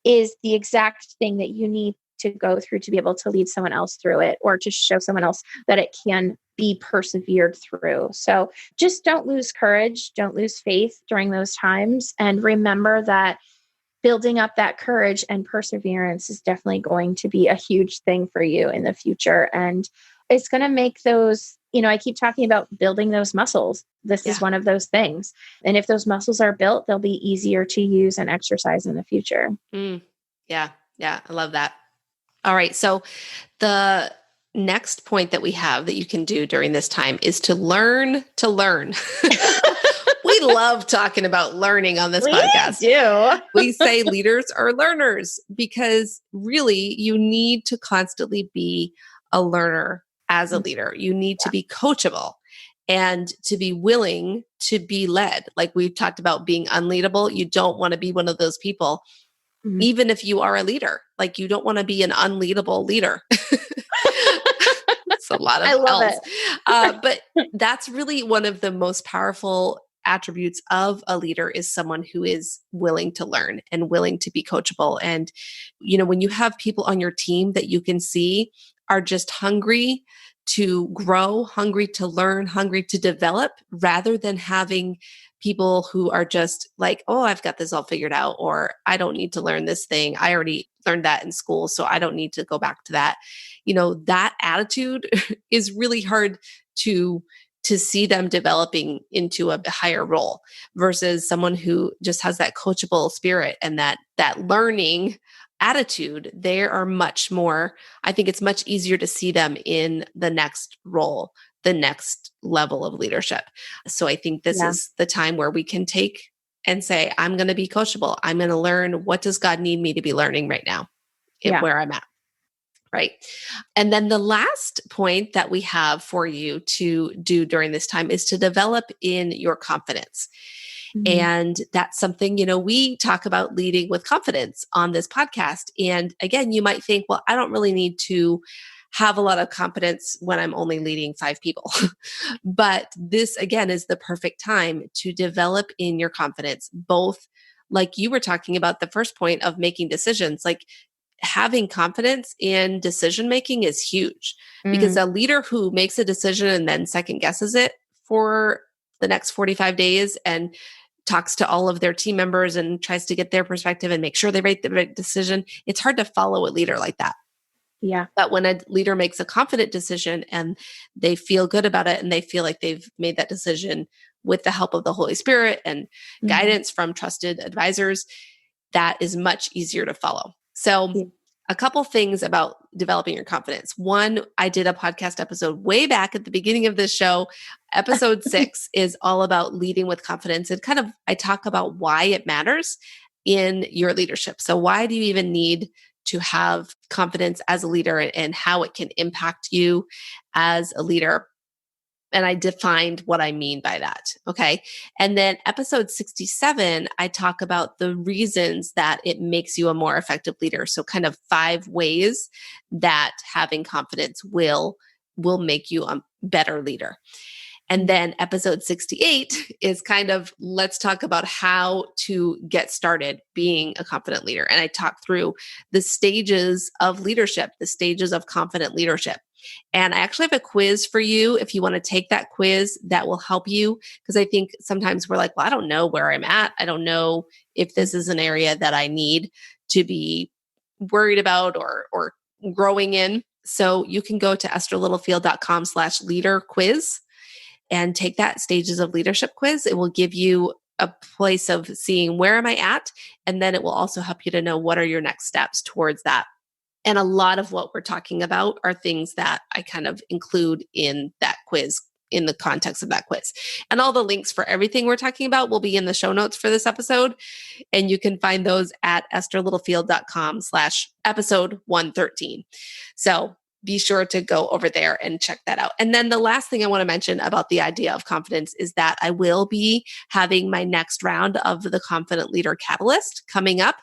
is the exact thing that you need to go through to be able to lead someone else through it or to show someone else that it can be persevered through. So just don't lose courage, don't lose faith during those times. And remember that building up that courage and perseverance is definitely going to be a huge thing for you in the future. And it's going to make those, I keep talking about building those muscles. This is one of those things. And if those muscles are built, they'll be easier to use and exercise in the future. Yeah. Yeah. I love that. All right. So the next point that we have that you can do during this time is to learn to learn. We love talking about learning on this podcast. Do. We say leaders are learners because really you need to constantly be a learner as a leader. You need to be coachable and to be willing to be led. Like we've talked about being unleadable. You don't want to be one of those people, even if you are a leader. Like you don't want to be an unleadable leader. It's a lot of I love else. it. But that's really one of the most powerful attributes of a leader is someone who is willing to learn and willing to be coachable. And, when you have people on your team that you can see are just hungry to grow, hungry to learn, hungry to develop, rather than having people who are just like, oh, I've got this all figured out, or I don't need to learn this thing. I already learned that in school, so I don't need to go back to that. That attitude is really hard to see them developing into a higher role versus someone who just has that coachable spirit and that learning attitude. They are much more, I think it's much easier to see them in the next role, the next level of leadership. So I think this is the time where we can take and say, I'm going to be coachable. I'm going to learn, what does God need me to be learning right now where I'm at. Right. And then the last point that we have for you to do during this time is to develop in your confidence. And that's something, we talk about leading with confidence on this podcast. And again, you might think, well, I don't really need to have a lot of confidence when I'm only leading 5 people. But this, again, is the perfect time to develop in your confidence, both like you were talking about the first point of making decisions, like having confidence in decision making is huge because a leader who makes a decision and then second guesses it for the next 45 days and talks to all of their team members and tries to get their perspective and make sure they make the right decision, it's hard to follow a leader like that. Yeah. But when a leader makes a confident decision and they feel good about it and they feel like they've made that decision with the help of the Holy Spirit and guidance from trusted advisors, that is much easier to follow. So a couple things about developing your confidence. One, I did a podcast episode way back at the beginning of this show Episode 6 is all about leading with confidence, and I talk about why it matters in your leadership. So why do you even need to have confidence as a leader, and how it can impact you as a leader? And I defined what I mean by that. Okay. And then episode 67, I talk about the reasons that it makes you a more effective leader. So kind of 5 ways that having confidence will make you a better leader. And then episode 68 is let's talk about how to get started being a confident leader. And I talk through the stages of leadership, the stages of confident leadership. And I actually have a quiz for you if you want to take that quiz that will help you. Because I think sometimes we're like, well, I don't know where I'm at. I don't know if this is an area that I need to be worried about or growing in. So you can go to estherlittlefield.com/leader quiz and take that stages of leadership quiz. It will give you a place of seeing where am I at? And then it will also help you to know what are your next steps towards that. And a lot of what we're talking about are things that I kind of include in that quiz, in the context of that quiz. And all the links for everything we're talking about will be in the show notes for this episode. And you can find those at estherlittlefield.com/episode 113. So be sure to go over there and check that out. And then the last thing I want to mention about the idea of confidence is that I will be having my next round of the Confident Leader Catalyst coming up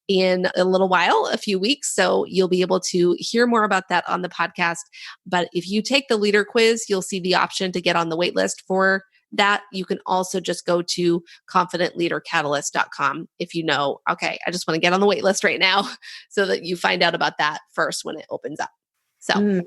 in a little while, a few weeks. So you'll be able to hear more about that on the podcast. But if you take the leader quiz, you'll see the option to get on the wait list for that. You can also just go to confidentleadercatalyst.com if you know, okay, I just want to get on the wait list right now, so that you find out about that first when it opens up. So,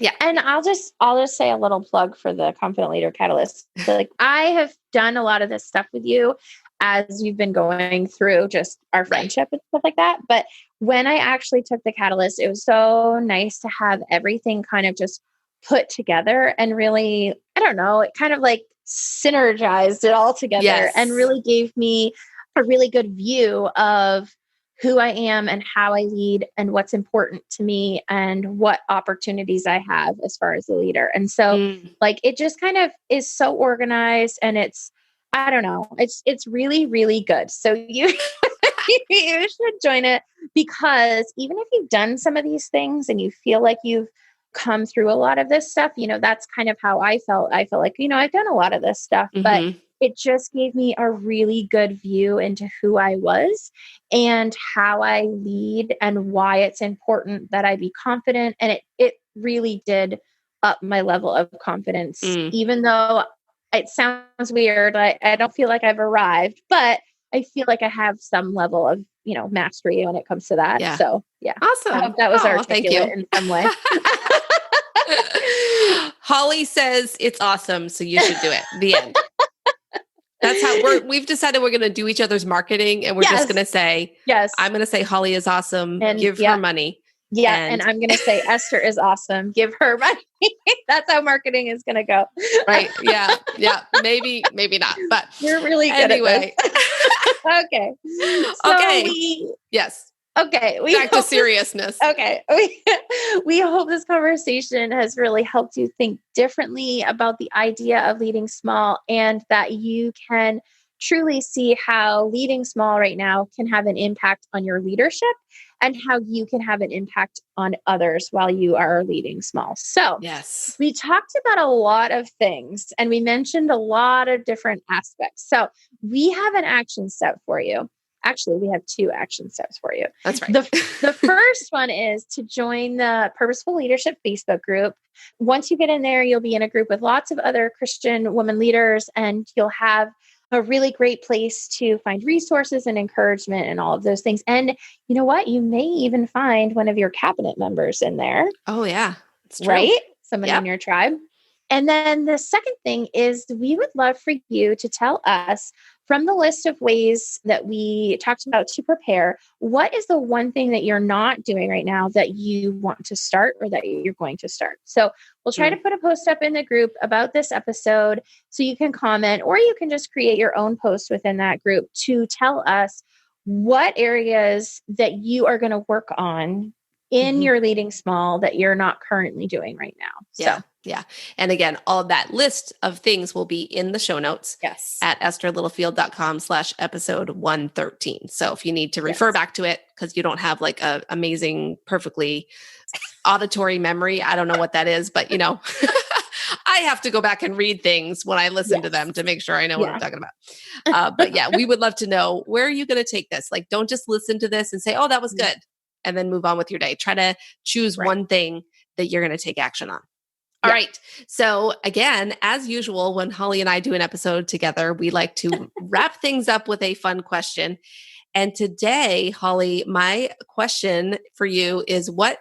yeah. And I'll just say a little plug for the Confident Leader Catalyst. So, I have done a lot of this stuff with you as you've been going through just our friendship and stuff like that. But when I actually took the Catalyst, it was so nice to have everything kind of just put together and really, I don't know, it kind of synergized it all together and really gave me a really good view of who I am and how I lead and what's important to me and what opportunities I have as far as a leader. And so it just kind of is so organized, and I don't know, it's really, really good. So you should join it, because even if you've done some of these things and you feel like you've come through a lot of this stuff, that's kind of how I felt. I felt like, I've done a lot of this stuff, but it just gave me a really good view into who I was and how I lead and why it's important that I be confident. And it really did up my level of confidence, even though it sounds weird. I don't feel like I've arrived, but I feel like I have some level of, mastery when it comes to that. Yeah. So yeah. Awesome. I hope that was articulate in some way. Holly says it's awesome, so you should do it. The end. That's how we've decided we're going to do each other's marketing, and we're just going to say, I'm going to say Holly is awesome. And give her money. Yeah. And I'm going to say Esther is awesome. Give her money. That's how marketing is going to go. Right. Yeah. Yeah. Maybe not, but you're really good anyway. At this. Okay. So okay. Yes. Okay. Back to seriousness. Okay. We hope this conversation has really helped you think differently about the idea of leading small, and that you can truly see how leading small right now can have an impact on your leadership and how you can have an impact on others while you are leading small. So we talked about a lot of things, and we mentioned a lot of different aspects. So we have an action step for you. Actually, we have 2 action steps for you. That's right. The first one is to join the Purposeful Leadership Facebook group. Once you get in there, you'll be in a group with lots of other Christian women leaders, and you'll have a really great place to find resources and encouragement and all of those things. And you know what? You may even find one of your cabinet members in there. Oh, yeah. It's true. Right? Someone in your tribe. And then the second thing is, we would love for you to tell us, from the list of ways that we talked about to prepare, what is the one thing that you're not doing right now that you want to start or that you're going to start? So we'll try to put a post up in the group about this episode, so you can comment, or you can just create your own post within that group to tell us what areas that you are going to work on in your leading small that you're not currently doing right now. So Yeah. And again, all of that list of things will be in the show notes Yes. at estherlittlefield.com/episode 113. So if you need to refer back to it because you don't have like a amazing, perfectly auditory memory, I don't know what that is, but I have to go back and read things when I listen to them to make sure I know what I'm talking about. But yeah, we would love to know, where are you going to take this? Like, don't just listen to this and say, oh, that was good, and then move on with your day. Try to choose one thing that you're going to take action on. All right. So again, as usual, when Holly and I do an episode together, we like to wrap things up with a fun question. And today, Holly, my question for you is, what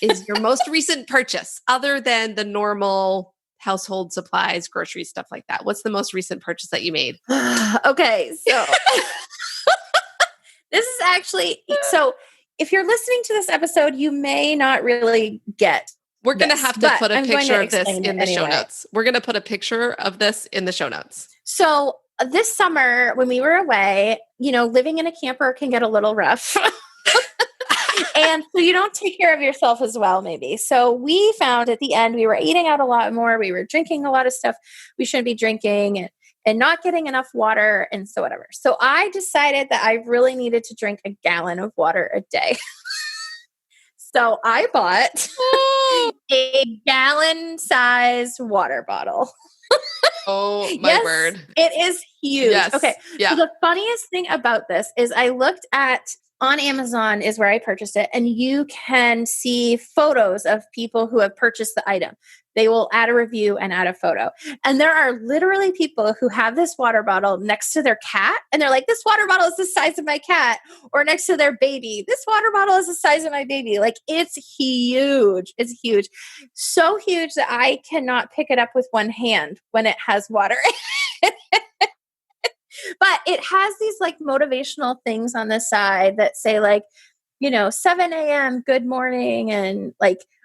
is your most recent purchase other than the normal household supplies, groceries, stuff like that? What's the most recent purchase that you made? Okay. So this is actually, so if you're listening to this episode, you may not really get We're going to have to put a picture of this in the show anyway. notes. We're going to put a picture of this in the show notes. So this summer when we were away, living in a camper can get a little rough. And so you don't take care of yourself as well, maybe. So we found at the end, we were eating out a lot more. We were drinking a lot of stuff we shouldn't be drinking and not getting enough water. And so whatever. So I decided that I really needed to drink a gallon of water a day. So I bought a gallon-sized water bottle. Oh, my word. It is huge. Yes. Okay. Yeah. So the funniest thing about this is I looked on Amazon is where I purchased it, and you can see photos of people who have purchased the item. They will add a review and add a photo. And there are literally people who have this water bottle next to their cat, and they're like, this water bottle is the size of my cat, or next to their baby. This water bottle is the size of my baby. Like, it's huge. It's huge. So huge that I cannot pick it up with one hand when it has water. But it has these like motivational things on the side that say 7 a.m., good morning, and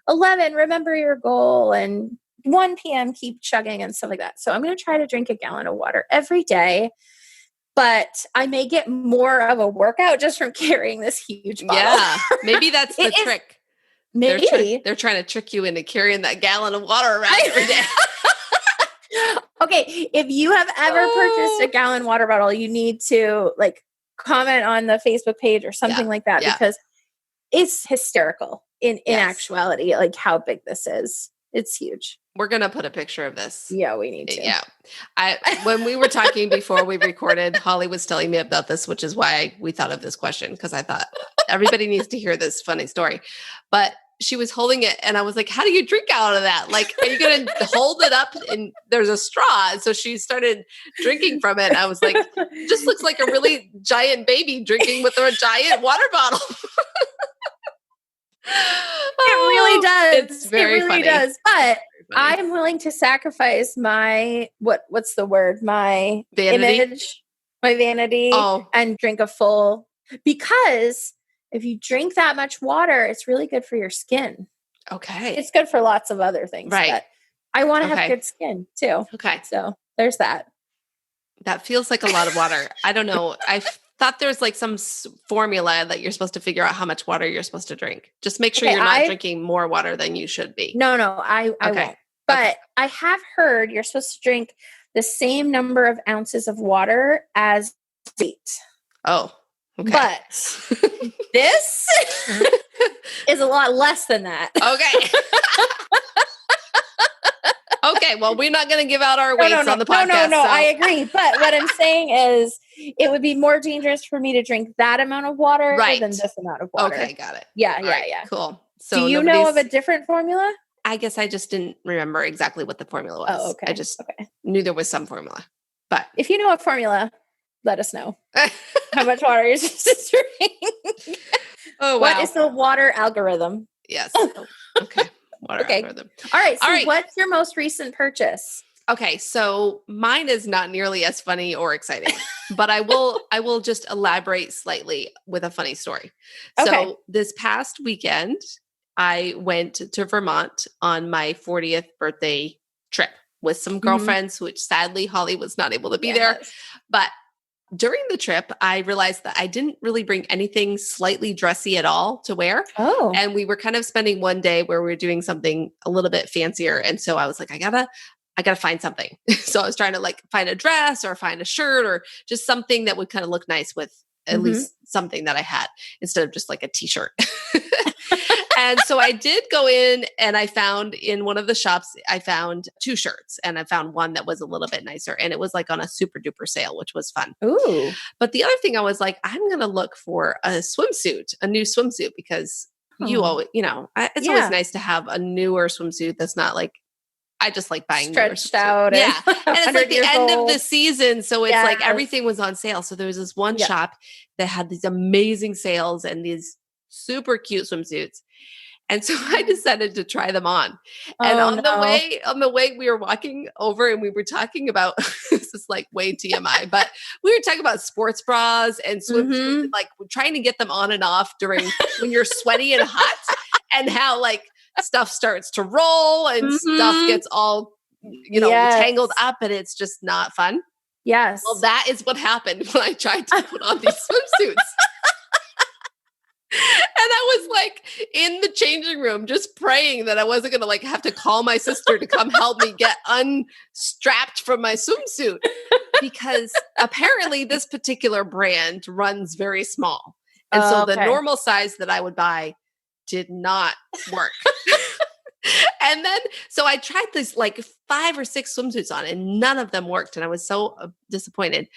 11, remember your goal, and 1 p.m., keep chugging and stuff like that. So I'm going to try to drink a gallon of water every day, but I may get more of a workout just from carrying this huge bottle. Yeah, maybe that's the trick. Maybe. They're trying to trick you into carrying that gallon of water around every day. Okay, if you have ever purchased a gallon water bottle, you need to comment on the Facebook page or something like that, because it's hysterical in actuality, how big this is. It's huge. We're going to put a picture of this. Yeah, we need to. Yeah. When we were talking before we recorded, Holly was telling me about this, which is why we thought of this question, because I thought everybody needs to hear this funny story. But she was holding it, and I was like, how do you drink out of that? Like, are you going to hold it up and there's a straw? So she started drinking from it. I was like, just looks like a really giant baby drinking with a giant water bottle. It really does. It's very funny. Does. But I'm willing to sacrifice my, what's the word? My vanity? Image, my vanity, and drink a full, because if you drink that much water, it's really good for your skin. Okay. It's good for lots of other things. Right. But I want to have good skin too. Okay. So there's that. That feels like a lot of water. I don't know. I thought there's some formula that you're supposed to figure out how much water you're supposed to drink. Just make sure you're not drinking more water than you should be. No, I won't. But I have heard you're supposed to drink the same number of ounces of water as weight. Oh, okay. But this is a lot less than that. Okay. Okay, well, we're not going to give out our weights on the podcast. No, I agree. But what I'm saying is it would be more dangerous for me to drink that amount of water than this amount of water. Okay, got it. Yeah. Cool. So do you know of a different formula? I guess I just didn't remember exactly what the formula was. Oh, okay. I just knew there was some formula. But if you know a formula, let us know how much water you're supposed to drink. Oh, wow. What is the water algorithm? Yes. Okay. Water algorithm. All right. So what's your most recent purchase? Okay. So mine is not nearly as funny or exciting, but I will just elaborate slightly with a funny story. Okay. So this past weekend, I went to Vermont on my 40th birthday trip with some girlfriends, which sadly Holly was not able to be there, but during the trip, I realized that I didn't really bring anything slightly dressy at all to wear. Oh. And we were kind of spending one day where we were doing something a little bit fancier. And so I was like, I gotta find something. So I was trying to like find a dress or find a shirt or just something that would kind of look nice with at least something that I had instead of just like a t-shirt. And so I did go in and I found in one of the shops, I found 2 shirts and I found one that was a little bit nicer and it was like on a super duper sale, which was fun. Ooh. But the other thing I was like, I'm going to look for a swimsuit, a new swimsuit, because you always, it's always nice to have a newer swimsuit that's not like, I just like buying stretched out. Yeah. And it's like the end old. of the season. So it's like everything was on sale. So there was this one shop that had these amazing sales and these super cute swimsuits. And so I decided to try them on. And on the way we were walking over and we were talking about, this is like way TMI, but we were talking about sports bras and swimsuits, and like trying to get them on and off during when you're sweaty and hot and how like stuff starts to roll and stuff gets all, tangled up and it's just not fun. Yes. Well, that is what happened when I tried to put on these swimsuits. And I was like in the changing room, just praying that I wasn't going to like have to call my sister to come help me get unstrapped from my swimsuit, because apparently this particular brand runs very small. And so the normal size that I would buy did not work. And then, so I tried this like 5 or 6 swimsuits on and none of them worked. And I was so disappointed.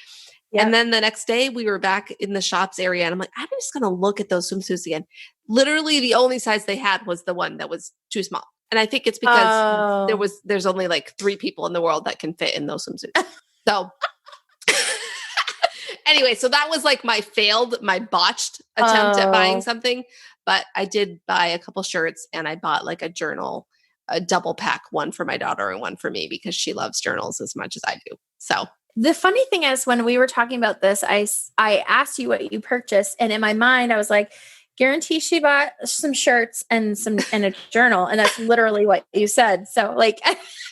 Yep. And then the next day we were back in the shops area and I'm like, I'm just going to look at those swimsuits again. Literally the only size they had was the one that was too small. And I think it's because there's only like 3 people in the world that can fit in those swimsuits. So anyway, so that was like my botched attempt at buying something. But I did buy a couple shirts and I bought like a journal, a double pack, one for my daughter and one for me because she loves journals as much as I do. So the funny thing is when we were talking about this, I asked you what you purchased. And in my mind, I was like, guarantee she bought some shirts and a journal. And that's literally what you said. So like,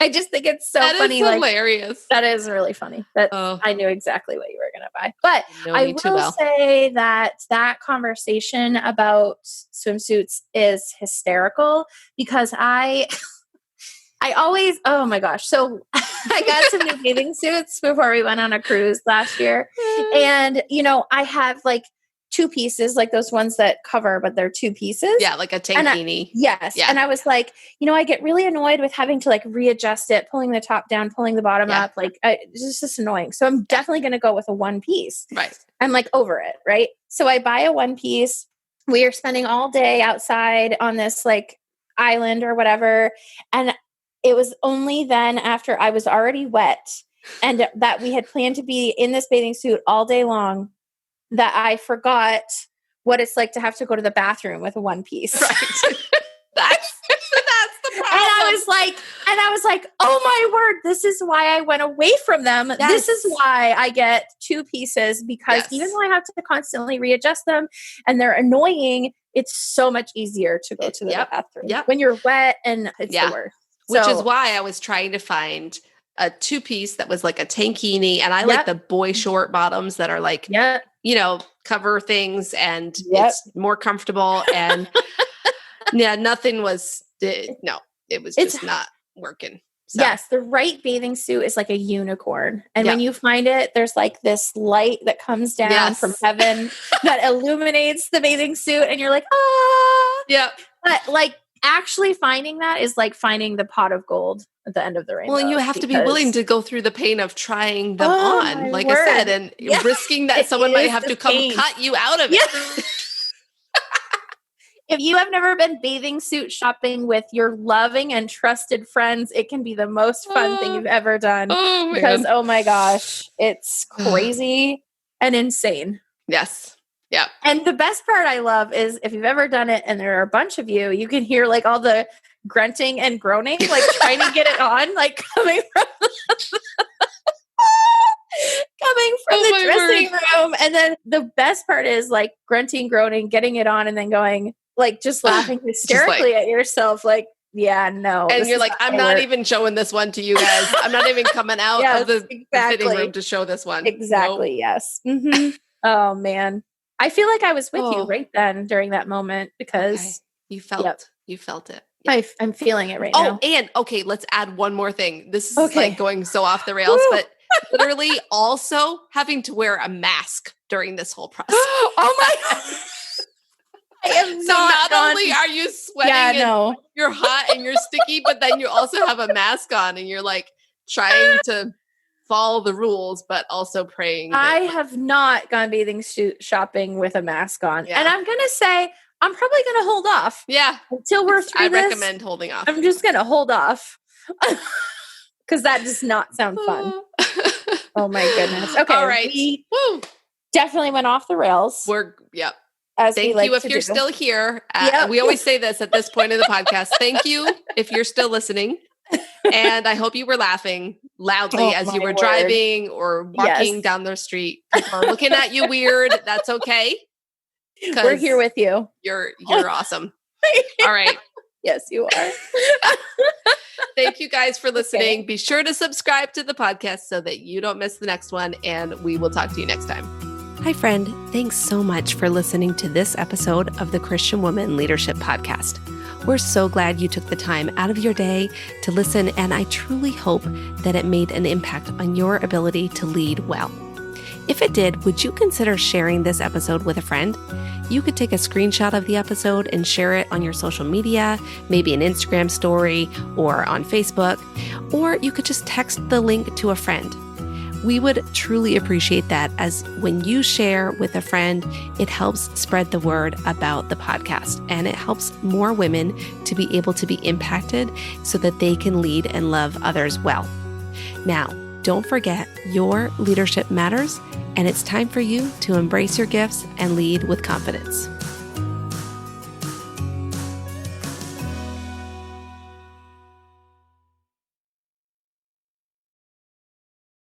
I just think it's so funny. That is hilarious. That is really funny. I knew exactly what you were going to buy. But I will say that conversation about swimsuits is hysterical because I always, oh my gosh. So I got some new bathing suits before we went on a cruise last year. And, I have like 2 pieces, like those ones that cover, but they're 2 pieces. Yeah, like a tankini. Yes. Yeah. And I was like, I get really annoyed with having to like readjust it, pulling the top down, pulling the bottom up. Like it's just annoying. So I'm definitely going to go with a 1 piece. Right. I'm like over it. Right. So I buy a 1 piece. We are spending all day outside on this like island or whatever. And it was only then after I was already wet and that we had planned to be in this bathing suit all day long that I forgot what it's like to have to go to the bathroom with a 1 piece. Right. That's the problem. And I was like, oh my word, this is why I went away from them. Yes. This is why I get 2 pieces because even though I have to constantly readjust them and they're annoying, it's so much easier to go to the bathroom when you're wet and it's the worst. Which is why I was trying to find a 2-piece that was like a tankini. And I like the boy short bottoms that are like, cover things and it's more comfortable. And nothing was, it was just not working. So. Yes. The right bathing suit is like a unicorn. And when you find it, there's like this light that comes down from heaven that illuminates the bathing suit. And you're like, ah. Yeah. But like, actually finding that is like finding the pot of gold at the end of the rainbow. Well, you have to be willing to go through the pain of trying them on, like I said, and risking that someone might have to come cut you out of it. If you have never been bathing suit shopping with your loving and trusted friends, it can be the most fun thing you've ever done. Because, oh my gosh, it's crazy and insane. Yes. Yeah. And the best part I love is if you've ever done it and there are a bunch of you, you can hear like all the grunting and groaning, like trying to get it on, like coming from the dressing room. And then the best part is like grunting, groaning, getting it on and then going like just laughing hysterically at yourself. Like, Yeah, no. And you're like, I'm not even showing this one to you guys. I'm not even coming out Yes, of the fitting exactly. room to show this one. Exactly. Nope. Yes. Oh man. I feel like I was with you Oh. right then during that moment because you felt it. I'm feeling it right now. Oh, and okay, let's add one more thing. This is Okay. like going so off the rails, Woo! but literally also having to wear a mask during this whole process. Oh my God. I am So not only are you sweating and you're hot and you're sticky, but then you also have a mask on and you're like trying to follow the rules, but also praying. I have not gone bathing shopping with a mask on. Yeah. And I'm going to say, I'm probably going to hold off. Yeah. Until we're through I this. I recommend holding off. I'm just going to hold off. Because that does not sound fun. Oh my goodness. Okay. All right. We definitely went off the rails. Thank you if you're still here. We always say this at this point in the podcast. Thank you if you're still listening. And I hope you were laughing loudly as you were driving or walking down the street. People are looking at you weird. That's okay. We're here with you. You're awesome. All right. Yes, you are. Thank you guys for listening. Okay. Be sure to subscribe to the podcast so that you don't miss the next one. And we will talk to you next time. Hi, friend. Thanks so much for listening to this episode of the Christian Woman Leadership Podcast. We're so glad you took the time out of your day to listen, and I truly hope that it made an impact on your ability to lead well. If it did, would you consider sharing this episode with a friend? You could take a screenshot of the episode and share it on your social media, maybe an Instagram story or on Facebook, or you could just text the link to a friend. We would truly appreciate that, as when you share with a friend, it helps spread the word about the podcast, and it helps more women to be able to be impacted so that they can lead and love others well. Now, don't forget, your leadership matters, and it's time for you to embrace your gifts and lead with confidence.